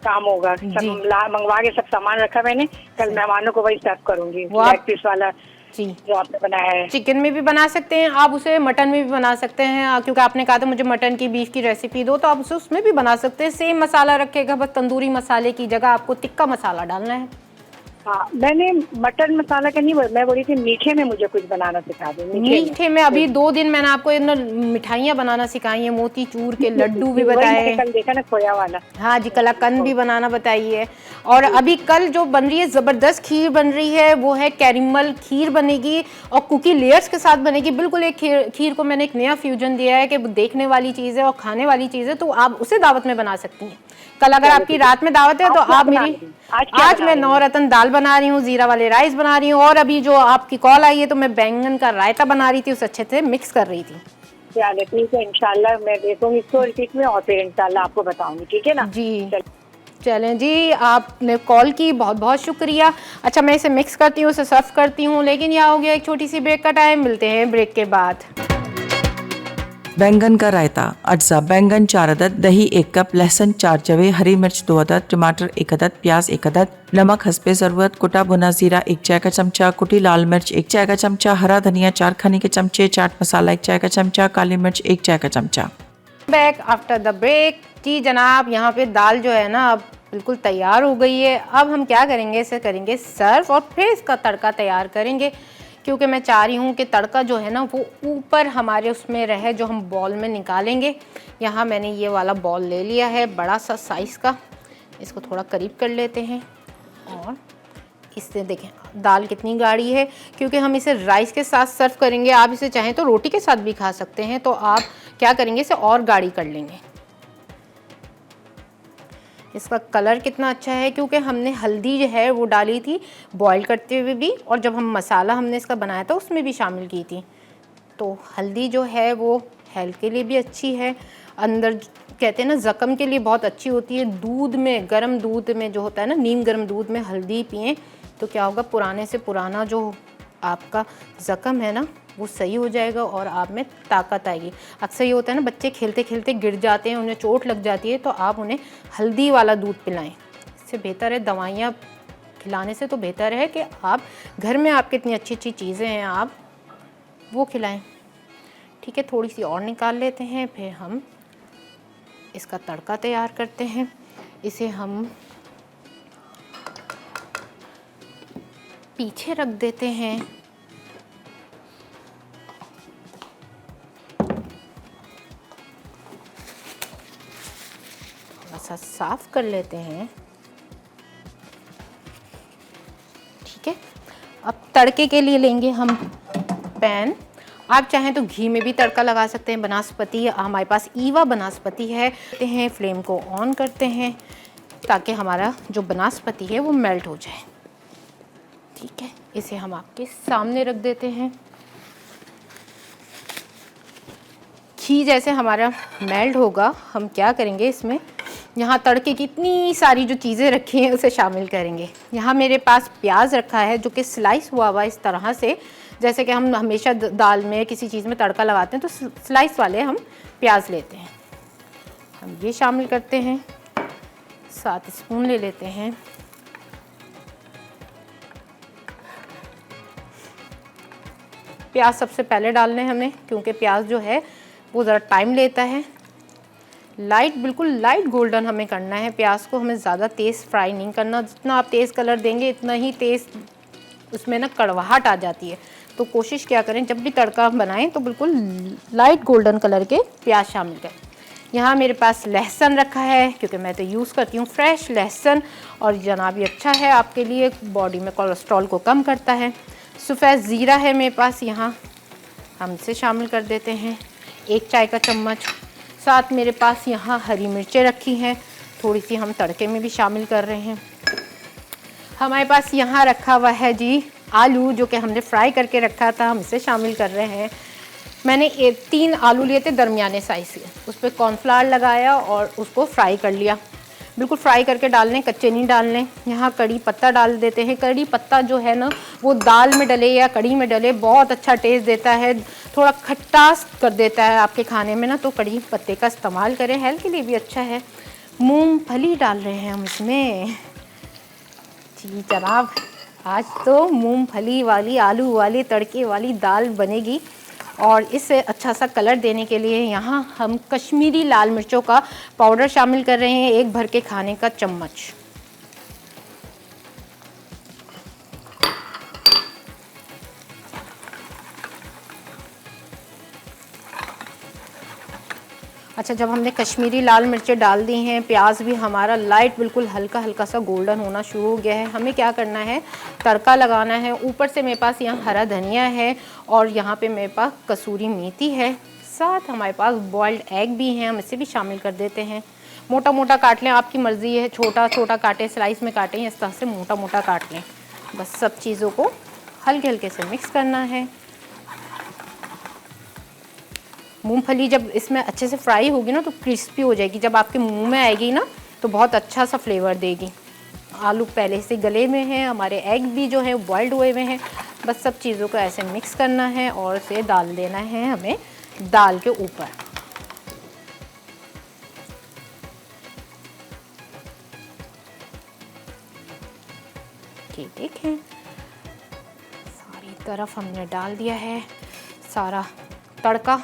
काम होगा। सब मंगवा के सब सामान रखा मैंने, कल मेहमानों को वही सर्व करूंगी। लेग पीस वाला जी जो आपने बनाया है, चिकन में भी बना सकते हैं आप उसे, मटन में भी बना सकते हैं। क्योंकि आपने कहा था मुझे मटन की, बीफ की रेसिपी दो, तो आप उसे उसमें भी बना सकते हैं। सेम मसाला रखेगा, बस तंदूरी मसाले की जगह आपको टिक्का मसाला डालना है। हाँ, मैंने मटन मसाला का नहीं, मैं बोली थी मीठे में मुझे कुछ बनाना सिखा दो। मीठे में अभी 2 दिन मैंने आपको मिठाइयाँ बनाना सिखाई है, मोती चूर के लड्डू भी वही बताए मैंने हैं। कल देखा ना, खोया वाला। हाँ जी, कलाकंद भी बनाना बताई है। और अभी कल जो बन रही है ज़बरदस्त खीर बन रही है, वो है कैरमल खीर बनेगी और कुकी लेयर्स के साथ बनेगी। बिल्कुल एक खीर को मैंने एक नया फ्यूजन दिया है कि देखने वाली चीज़ है और खाने वाली चीज़ है, तो आप उसे दावत में बना सकती हैं। कल अगर आपकी रात में दावत है तो आप मेरी, आज मैं 9 रत्न दाल बना रही हूँ, जीरा वाले राइस बना रही हूँ, और अभी जो आपकी कॉल आई है तो मैं बैंगन का रायता बना रही थी, उसे अच्छे से मिक्स कर रही थी। चलिए ठीक है, इंशाल्लाह मैं देखूंगी इसको रिपीट में और फिर इंशाल्लाह आपको बताऊंगी, ठीक है ना जी चलें जी, आपने कॉल की, बहुत बहुत शुक्रिया। अच्छा, मैं इसे मिक्स करती हूँ, इसे सर्व करती हूँ, लेकिन यह हो गया एक छोटी सी ब्रेक का टाइम। मिलते हैं ब्रेक के बाद। बैंगन का रायता। अज्जा: बैंगन 4 अदद, दही 1 कप, लहसुन 4 जवे, हरी मिर्च 2 अदद, टमाटर 1 अदद, प्याज 1 अदद, नमक हस्बे ज़रूरत, कुटा भुना जीरा 1 चाय का चमचा, कुटी लाल मिर्च 1 चाय का चमचा, हरा धनिया 4 खाने के चमचे, चाट मसाला 1 चाय का चमचा, काली मिर्च 1 चाय का चमचा। Back after the break. जी जनाब, यहाँ पे दाल जो है ना अब बिल्कुल तैयार हो गई है। अब हम क्या करेंगे, इसे करेंगे सर्व और फिर इसका तड़का तैयार करेंगे, क्योंकि मैं चाह रही हूँ कि तड़का जो है ना वो ऊपर हमारे उसमें रहे, जो हम बॉल में निकालेंगे। यहाँ मैंने ये वाला बॉल ले लिया है बड़ा सा साइज़ का, इसको थोड़ा करीब कर लेते हैं और इससे देखें दाल कितनी गाढ़ी है, क्योंकि हम इसे राइस के साथ सर्व करेंगे। आप इसे चाहें तो रोटी के साथ भी खा सकते हैं, तो आप क्या करेंगे, इसे और गाढ़ी कर लेंगे। इसका कलर कितना अच्छा है, क्योंकि हमने हल्दी जो है वो डाली थी बॉईल करते हुए भी, और जब हम मसाला हमने इसका बनाया था उसमें भी शामिल की थी। तो हल्दी जो है वो हेल्थ के लिए भी अच्छी है, अंदर कहते हैं ना ज़ख्म के लिए बहुत अच्छी होती है। दूध में, गर्म दूध में जो होता है ना, नीम गर्म दूध में हल्दी पिएं तो क्या होगा, पुराने से पुराना जो आपका ज़ख्म है ना वो सही हो जाएगा और आप में ताकत आएगी। अक्सर ये होता है ना, बच्चे खेलते खेलते गिर जाते हैं, उन्हें चोट लग जाती है, तो आप उन्हें हल्दी वाला दूध पिलाएं। इससे बेहतर है दवाइयाँ खिलाने से, तो बेहतर है कि आप घर में आपकी इतनी अच्छी अच्छी चीज़ें हैं आप वो खिलाएं। ठीक है, थोड़ी सी और निकाल लेते हैं, फिर हम इसका तड़का तैयार करते हैं। इसे हम पीछे रख देते हैं। थोड़ा सा साफ कर लेते हैं। ठीक है, अब तड़के के लिए लेंगे हम पैन। आप चाहें तो घी में भी तड़का लगा सकते हैं। बनास्पति, हमारे पास ईवा बनास्पति है। फ्लेम को ऑन करते हैं ताकि हमारा जो बनास्पति है वो मेल्ट हो जाए। ठीक है, इसे हम आपके सामने रख देते हैं। घी जैसे हमारा मेल्ट होगा, हम क्या करेंगे, इसमें यहाँ तड़के की इतनी सारी जो चीज़ें रखी हैं उसे शामिल करेंगे। यहाँ मेरे पास प्याज रखा है जो कि स्लाइस हुआ हुआ इस तरह से, जैसे कि हम हमेशा दाल में किसी चीज़ में तड़का लगाते हैं तो स्लाइस वाले हम प्याज लेते हैं। हम ये शामिल करते हैं, 7 स्पून ले लेते हैं। प्याज सबसे पहले डालने हैं हमें, क्योंकि प्याज जो है वो ज़रा टाइम लेता है। लाइट, बिल्कुल लाइट गोल्डन हमें करना है प्याज को, हमें ज़्यादा तेज़ फ्राई नहीं करना। जितना आप तेज़ कलर देंगे इतना ही तेज़ उसमें ना कड़वाहट आ जाती है। तो कोशिश क्या करें, जब भी तड़का बनाएं तो बिल्कुल लाइट गोल्डन कलर के प्याज शामिल करें। यहाँ मेरे पास लहसुन रखा है, क्योंकि मैं तो यूज़ करती हूँ फ्रेश लहसुन, और जनाब ये अच्छा है आपके लिए, बॉडी में कोलेस्ट्रॉल को कम करता है। सफ़ेद ज़ीरा है मेरे पास, यहाँ हम इसे शामिल कर देते हैं, 1 चाय का चम्मच। साथ मेरे पास यहाँ हरी मिर्चें रखी हैं, थोड़ी सी हम तड़के में भी शामिल कर रहे हैं। हमारे पास यहाँ रखा हुआ है जी आलू, जो कि हमने फ्राई करके रखा था, हम इसे शामिल कर रहे हैं। मैंने 3 आलू लिए थे दरमियाने साइज़ के, उस पर कॉर्नफ्लावर लगाया और उसको फ्राई कर लिया। बिल्कुल फ्राई करके डालने, कच्चे नहीं डालने। यहाँ कड़ी पत्ता डाल देते हैं। कड़ी पत्ता जो है ना वो दाल में डले या कड़ी में डले बहुत अच्छा टेस्ट देता है, थोड़ा खट्टास कर देता है आपके खाने में ना, तो कड़ी पत्ते का इस्तेमाल करें, हेल्थ के लिए भी अच्छा है। मूंगफली डाल रहे हैं हम इसमें। जी जनाब, आज तो मूंगफली वाली, आलू वाली, तड़के वाली दाल बनेगी। और इसे अच्छा सा कलर देने के लिए यहाँ हम कश्मीरी लाल मिर्चों का पाउडर शामिल कर रहे हैं, 1 भर के खाने का चम्मच। अच्छा, जब हमने कश्मीरी लाल मिर्चें डाल दी हैं, प्याज भी हमारा लाइट बिल्कुल हल्का हल्का सा गोल्डन होना शुरू हो गया है, हमें क्या करना है, तड़का लगाना है। ऊपर से मेरे पास यहाँ हरा धनिया है और यहाँ पे मेरे पास कसूरी मेथी है, साथ हमारे पास बॉइल्ड एग भी हैं, हम इसे भी शामिल कर देते हैं। मोटा मोटा काट लें, आपकी मर्ज़ी है, छोटा छोटा काटें, स्लाइस में काटें, इस तरह से मोटा मोटा काट लें। बस सब चीज़ों को हल्के हल्के से मिक्स करना है। मूंगफली जब इसमें अच्छे से फ्राई होगी ना तो क्रिस्पी हो जाएगी, जब आपके मुंह में आएगी ना तो बहुत अच्छा सा फ्लेवर देगी। आलू पहले से गले में है, हमारे एग भी जो है बॉइल्ड हुए हुए हैं। बस सब चीज़ों को ऐसे मिक्स करना है और इसे डाल देना है हमें दाल के ऊपर। देखें, सारी तरफ हमने डाल दिया है सारा तड़का।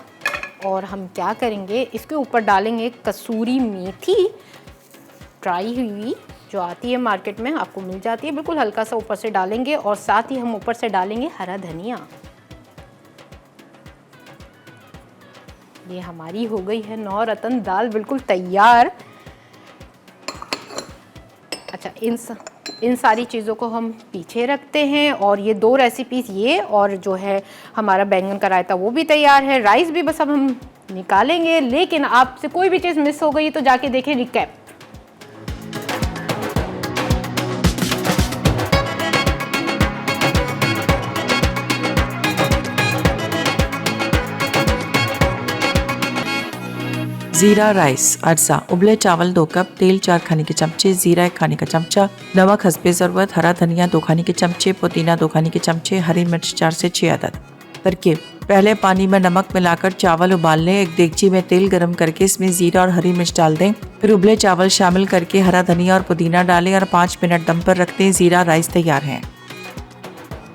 और हम क्या करेंगे, इसके ऊपर डालेंगे कसूरी मेथी, ड्राई हुई जो आती है मार्केट में, आपको मिल जाती है, बिल्कुल हल्का सा ऊपर से डालेंगे। और साथ ही हम ऊपर से डालेंगे हरा धनिया। ये हमारी हो गई है नौरत्न दाल बिल्कुल तैयार। अच्छा, इन सारी चीज़ों को हम पीछे रखते हैं और ये 2 रेसिपीज़, ये और जो है हमारा बैंगन का रायता, वो भी तैयार है। राइस भी बस अब हम निकालेंगे। लेकिन आपसे कोई भी चीज़ मिस हो गई तो जाके देखें रिकैप। जीरा राइस अरसा, उबले चावल 2 कप, तेल 4 खाने के चमचे, जीरा 1 खाने का चमचा, नमक हस्बे ज़रूरत, हरा धनिया 2 खाने के चमचे, पुदीना 2 खाने के चमचे, हरी मिर्च 4 से 6 अदद। तरकीब: पहले पानी में नमक मिलाकर चावल उबाल लें। एक देगची में तेल गरम करके इसमें जीरा और हरी मिर्च डाल दें। फिर उबले चावल शामिल करके हरा धनिया और पुदीना डालें और 5 मिनट दम पर रख दें। जीरा राइस तैयार है।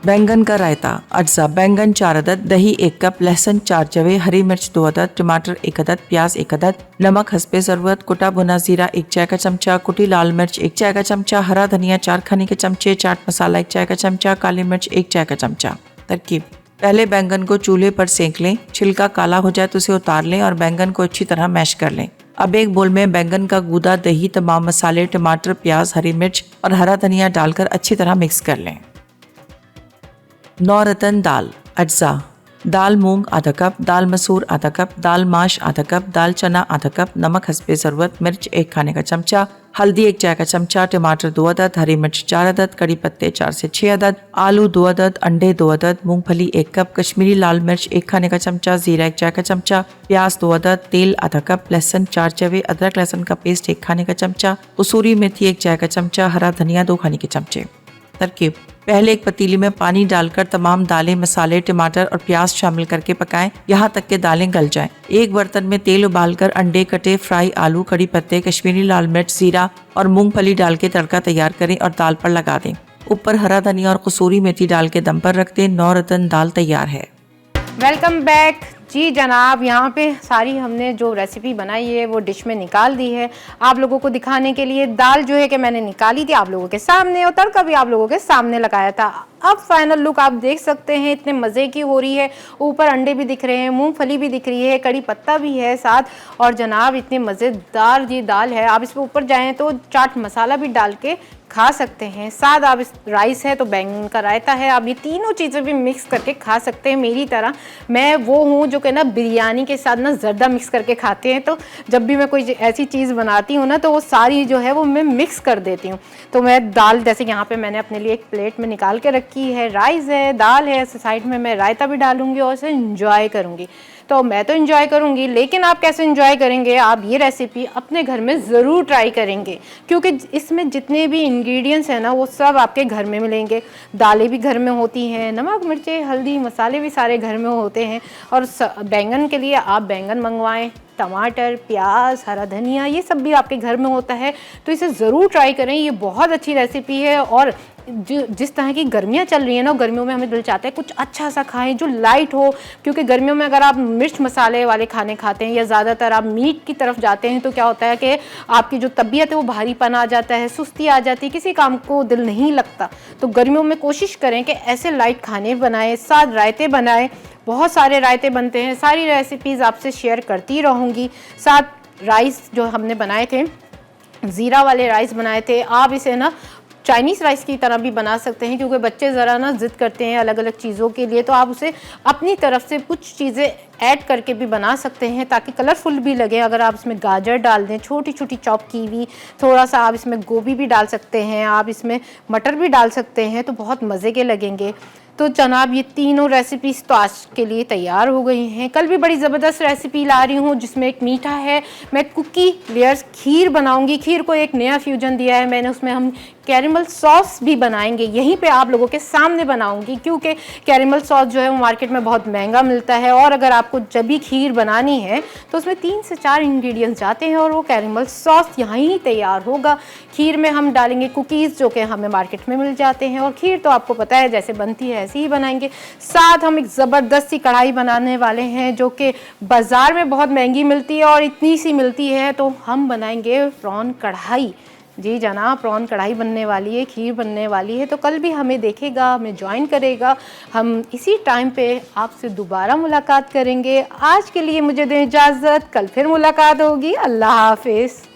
बैंगन का रायता अज्जा, बैंगन 4 अदद, दही 1 कप, लहसुन 4 जवे, हरी मिर्च 2 अदद, टमाटर 1 अदद, प्याज 1 अदद, नमक हस्बे ज़रूरत, कुटा भुना जीरा 1 चाय का चमचा, कुटी लाल मिर्च 1 चाय का चमचा, हरा धनिया 4 खाने के चमचे, चाट मसाला 1 चाय का चमचा, काली मिर्च 1 चाय का चमचा। तरकीब: पहले बैंगन को चूल्हे पर सेंक लें। छिलका काला हो जाए तो उसे उतार लें और बैंगन को अच्छी तरह मैश कर लें। अब एक बोल में बैंगन का गूदा, दही, तमाम मसाले, टमाटर, प्याज, हरी मिर्च और हरा धनिया डालकर अच्छी तरह मिक्स कर लें। नौरत्न दाल अज्जा, दाल मूंग आधा कप, दाल मसूर आधा कप, दाल माश आधा कप, दाल चना आधा कप, नमक हस्बे ज़रूरत, मिर्च 1 खाने का चमचा, हल्दी 1 चाय का चमचा, टमाटर 2 अदद, हरी मिर्च 4 अदद, कड़ी पत्ते 4 से 6 अदद, आलू 2 अदद, अंडे 2 अदद, मूंगफली 1 कप, कश्मीरी लाल मिर्च 1 खाने का चमचा, जीरा 1 चाय का चमचा, प्याज 2 अदद, तेल आधा कप, लहसुन 4 जवे, अदरक लहसुन का पेस्ट 1 खाने का चमचा, कसूरी मेथी 1 चाय का चमचा, हरा धनिया 2 खाने के चमचे। तरकीब: पहले एक पतीली में पानी डालकर तमाम दालें, मसाले, टमाटर और प्याज शामिल करके पकाएं यहाँ तक कि दालें गल जाएं। एक बर्तन में तेल उबालकर अंडे, कटे फ्राई आलू, कड़ी पत्ते, कश्मीरी लाल मिर्च, जीरा और मूंगफली डाल के तड़का तैयार करें और दाल पर लगा दें। ऊपर हरा धनिया और कसूरी मेथी डाल के दम पर रख दें। नौरत्न दाल तैयार है। Welcome back. जी जनाब, यहाँ पे सारी हमने जो रेसिपी बनाई है वो डिश में निकाल दी है आप लोगों को दिखाने के लिए। दाल जो है कि मैंने निकाली थी आप लोगों के सामने और तड़का भी आप लोगों के सामने लगाया था। अब फाइनल लुक आप देख सकते हैं, इतने मज़े की हो रही है। ऊपर अंडे भी दिख रहे हैं, मूंगफली भी दिख रही है, कड़ी पत्ता भी है साथ। और जनाब इतनी मज़ेदार जी दाल है, आप इस पर ऊपर जाएँ तो चाट मसाला भी डाल के खा सकते हैं। साथ आप इस राइस है तो बैंगन का रायता है, आप ये तीनों चीज़ें भी मिक्स करके खा सकते हैं। मेरी तरह मैं वो हूँ जो कि ना बिरयानी के साथ ना ज़र्दा मिक्स करके खाते हैं। तो जब भी मैं कोई ऐसी चीज़ बनाती हूँ ना तो वो सारी जो है वो मैं मिक्स कर देती हूँ। तो मैं दाल जैसे यहाँ पे मैंने अपने लिए एक प्लेट में निकाल के रखी है, राइस है, दाल है, साइड में मैं रायता भी डालूंगी और इसे इंजॉय करूँगी। तो मैं तो एंजॉय करूँगी, लेकिन आप कैसे एंजॉय करेंगे, आप ये रेसिपी अपने घर में ज़रूर ट्राई करेंगे क्योंकि इसमें जितने भी इंग्रेडिएंट्स हैं ना वो सब आपके घर में मिलेंगे। दालें भी घर में होती हैं, नमक मिर्ची हल्दी मसाले भी सारे घर में होते हैं। और बैंगन के लिए आप बैंगन मंगवाएं, टमाटर, प्याज, हरा धनिया ये सब भी आपके घर में होता है। तो इसे ज़रूर ट्राई करें, ये बहुत अच्छी रेसिपी है। और जिस तरह की गर्मियाँ चल रही हैं ना, गर्मियों में हमें दिल चाहता है कुछ अच्छा सा खाएं जो लाइट हो, क्योंकि गर्मियों में अगर आप मिर्च मसाले वाले खाने खाते हैं या ज़्यादातर आप मीट की तरफ जाते हैं तो क्या होता है कि आपकी जो तबीयत है वो भारीपन आ जाता है, सुस्ती आ जाती है, किसी काम को दिल नहीं लगता। तो गर्मियों में कोशिश करें कि ऐसे लाइट खाने बनाएं, साथ रायते बनाएं, बहुत सारे रायते बनते हैं, सारी रेसिपीज़ आपसे शेयर करती रहूँगी। साथ राइस जो हमने बनाए थे, ज़ीरा वाले राइस बनाए थे, आप इसे ना चाइनीज़ राइस की तरह भी बना सकते हैं, क्योंकि बच्चे ज़रा ना ज़िद करते हैं अलग अलग चीज़ों के लिए, तो आप उसे अपनी तरफ से कुछ चीज़ें ऐड करके भी बना सकते हैं ताकि कलरफुल भी लगे। अगर आप इसमें गाजर डाल दें, छोटी छोटी चॉप की हुई, थोड़ा सा आप इसमें गोभी भी डाल सकते हैं, आप इसमें मटर भी डाल सकते हैं, तो बहुत मज़े के लगेंगे। तो जनाब ये तीनों रेसिपीज़ तो आज के लिए तैयार हो गई हैं। कल भी बड़ी ज़बरदस्त रेसिपी ला रही हूँ जिसमें एक मीठा है, मैं कुकी लेयर्स खीर बनाऊंगी। खीर को एक नया फ्यूजन दिया है मैंने, उसमें हम कैरेमल सॉस भी बनाएंगे, यहीं पे आप लोगों के सामने बनाऊंगी, क्योंकि कैरेमल सॉस जो है वो मार्केट में बहुत महंगा मिलता है, और अगर आपको जब भी खीर बनानी है तो उसमें 3 से 4 इंग्रेडिएंट्स जाते हैं और वो कैरेमल सॉस यहाँ ही तैयार होगा। खीर में हम डालेंगे कुकीज़ जो कि हमें मार्केट में मिल जाते हैं, और खीर तो आपको पता है जैसे बनती है ऐसे ही बनाएंगे। साथ हम एक ज़बरदस्त सी कढ़ाई बनाने वाले हैं जो कि बाज़ार में बहुत महंगी मिलती है और इतनी सी मिलती है, तो हम बनाएंगे प्रॉन कढ़ाई। जी जनाब, प्रॉन कढ़ाई बनने वाली है, खीर बनने वाली है। तो कल भी हमें देखेगा, हमें ज्वाइन करेगा, हम इसी टाइम पे आपसे दोबारा मुलाकात करेंगे। आज के लिए मुझे दें इजाज़त, कल फिर मुलाकात होगी। अल्लाह हाफिज़।